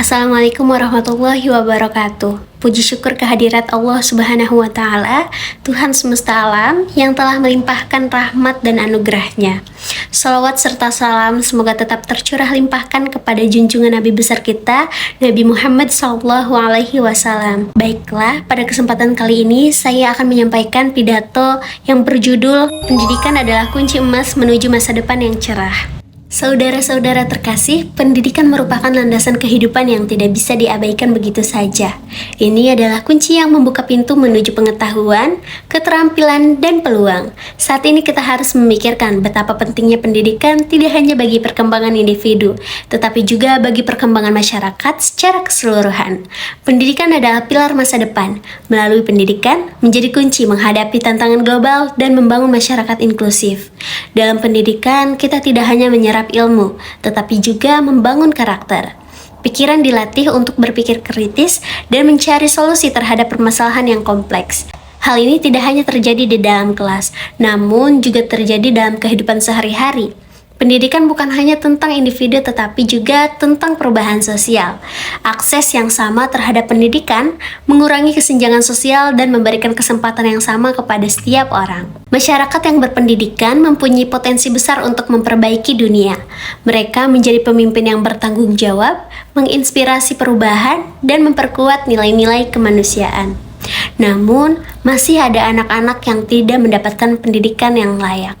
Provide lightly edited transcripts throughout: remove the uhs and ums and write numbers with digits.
Assalamualaikum warahmatullahi wabarakatuh. Puji syukur kehadirat Allah Subhanahu wa Ta'ala, Tuhan semesta alam yang telah melimpahkan rahmat dan anugerahnya. Salawat serta salam semoga tetap tercurah limpahkan kepada junjungan Nabi besar kita, Nabi Muhammad SAW. Baiklah, pada kesempatan kali ini saya akan menyampaikan pidato yang berjudul Pendidikan adalah kunci emas menuju masa depan yang cerah. Saudara-saudara terkasih, pendidikan merupakan landasan kehidupan yang tidak bisa diabaikan begitu saja. Ini adalah kunci yang membuka pintu menuju pengetahuan, keterampilan, dan peluang. Saat ini kita harus memikirkan betapa pentingnya pendidikan tidak hanya bagi perkembangan individu, tetapi juga bagi perkembangan masyarakat secara keseluruhan. Pendidikan adalah pilar masa depan. Melalui pendidikan, menjadi kunci menghadapi tantangan global dan membangun masyarakat inklusif. Dalam pendidikan, kita tidak hanya menyerap ilmu, tetapi juga membangun karakter. Pikiran dilatih untuk berpikir kritis dan mencari solusi terhadap permasalahan yang kompleks. Hal ini tidak hanya terjadi di dalam kelas, namun juga terjadi dalam kehidupan sehari-hari. Pendidikan bukan hanya tentang individu tetapi juga tentang perubahan sosial. Akses yang sama terhadap pendidikan mengurangi kesenjangan sosial dan memberikan kesempatan yang sama kepada setiap orang. Masyarakat yang berpendidikan mempunyai potensi besar untuk memperbaiki dunia. Mereka menjadi pemimpin yang bertanggung jawab, menginspirasi perubahan, dan memperkuat nilai-nilai kemanusiaan. Namun, masih ada anak-anak yang tidak mendapatkan pendidikan yang layak.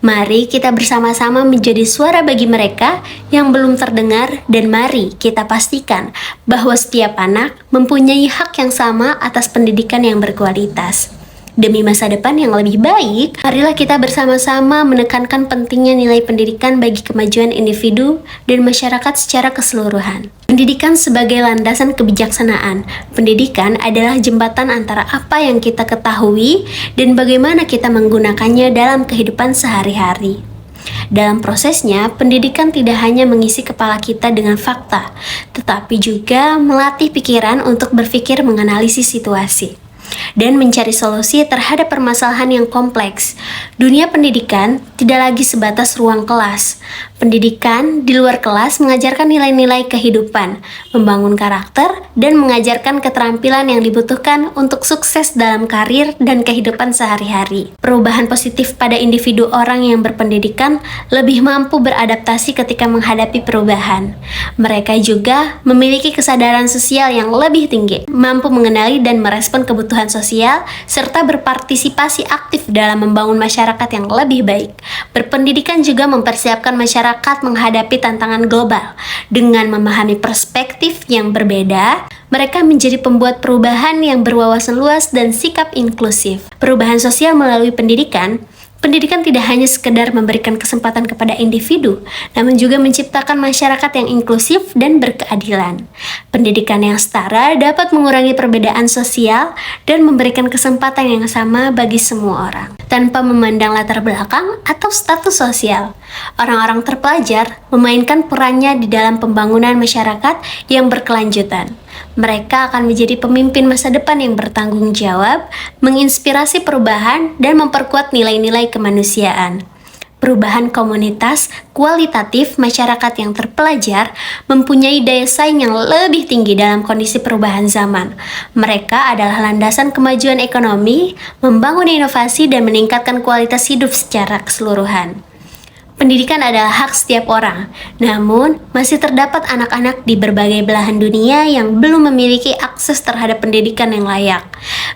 Mari kita bersama-sama menjadi suara bagi mereka yang belum terdengar, dan mari kita pastikan bahwa setiap anak mempunyai hak yang sama atas pendidikan yang berkualitas. Demi masa depan yang lebih baik, marilah kita bersama-sama menekankan pentingnya nilai pendidikan bagi kemajuan individu dan masyarakat secara keseluruhan. Pendidikan sebagai landasan kebijaksanaan. Pendidikan adalah jembatan antara apa yang kita ketahui dan bagaimana kita menggunakannya dalam kehidupan sehari-hari. Dalam prosesnya, pendidikan tidak hanya mengisi kepala kita dengan fakta, tetapi juga melatih pikiran untuk berpikir menganalisis situasi dan mencari solusi terhadap permasalahan yang kompleks. Dunia pendidikan tidak lagi sebatas ruang kelas. Pendidikan di luar kelas mengajarkan nilai-nilai kehidupan, membangun karakter, dan mengajarkan keterampilan yang dibutuhkan untuk sukses dalam karir dan kehidupan sehari-hari. Perubahan positif pada individu orang yang berpendidikan lebih mampu beradaptasi ketika menghadapi perubahan. Mereka juga memiliki kesadaran sosial yang lebih tinggi, mampu mengenali dan merespon kebutuhan sosial, serta berpartisipasi aktif dalam membangun masyarakat yang lebih baik. Berpendidikan juga mempersiapkan masyarakat menghadapi tantangan global. Dengan memahami perspektif yang berbeda, mereka menjadi pembuat perubahan yang berwawasan luas dan sikap inklusif. Perubahan sosial melalui pendidikan tidak hanya sekedar memberikan kesempatan kepada individu, namun juga menciptakan masyarakat yang inklusif dan berkeadilan. Pendidikan yang setara dapat mengurangi perbedaan sosial dan memberikan kesempatan yang sama bagi semua orang, tanpa memandang latar belakang atau status sosial. Orang-orang terpelajar memainkan perannya di dalam pembangunan masyarakat yang berkelanjutan. Mereka akan menjadi pemimpin masa depan yang bertanggung jawab, menginspirasi perubahan, dan memperkuat nilai-nilai kemanusiaan. Perubahan komunitas kualitatif masyarakat yang terpelajar mempunyai daya saing yang lebih tinggi dalam kondisi perubahan zaman. Mereka adalah landasan kemajuan ekonomi, membangun inovasi, dan meningkatkan kualitas hidup secara keseluruhan. Pendidikan adalah hak setiap orang, namun masih terdapat anak-anak di berbagai belahan dunia yang belum memiliki akses terhadap pendidikan yang layak.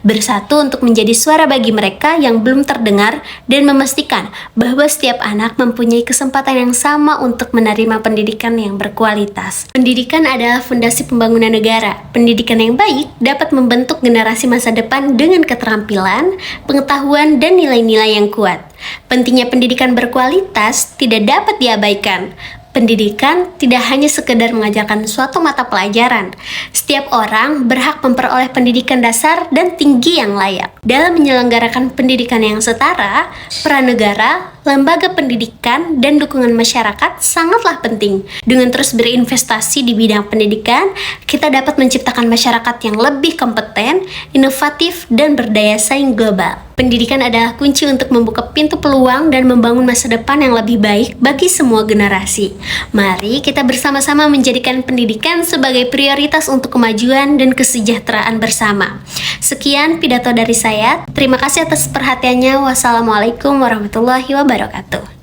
Bersatu untuk menjadi suara bagi mereka yang belum terdengar dan memastikan bahwa setiap anak mempunyai kesempatan yang sama untuk menerima pendidikan yang berkualitas. Pendidikan adalah fondasi pembangunan negara. Pendidikan yang baik dapat membentuk generasi masa depan dengan keterampilan, pengetahuan, dan nilai-nilai yang kuat. Pentingnya pendidikan berkualitas tidak dapat diabaikan. Pendidikan tidak hanya sekedar mengajarkan suatu mata pelajaran. Setiap orang berhak memperoleh pendidikan dasar dan tinggi yang layak. Dalam menyelenggarakan pendidikan yang setara, peran negara, lembaga pendidikan, dan dukungan masyarakat sangatlah penting. Dengan terus berinvestasi di bidang pendidikan, kita dapat menciptakan masyarakat yang lebih kompeten, inovatif, dan berdaya saing global. Pendidikan adalah kunci untuk membuka pintu peluang dan membangun masa depan yang lebih baik bagi semua generasi. Mari kita bersama-sama menjadikan pendidikan sebagai prioritas untuk kemajuan dan kesejahteraan bersama. Sekian pidato dari saya. Terima kasih atas perhatiannya. Wassalamualaikum warahmatullahi wabarakatuh.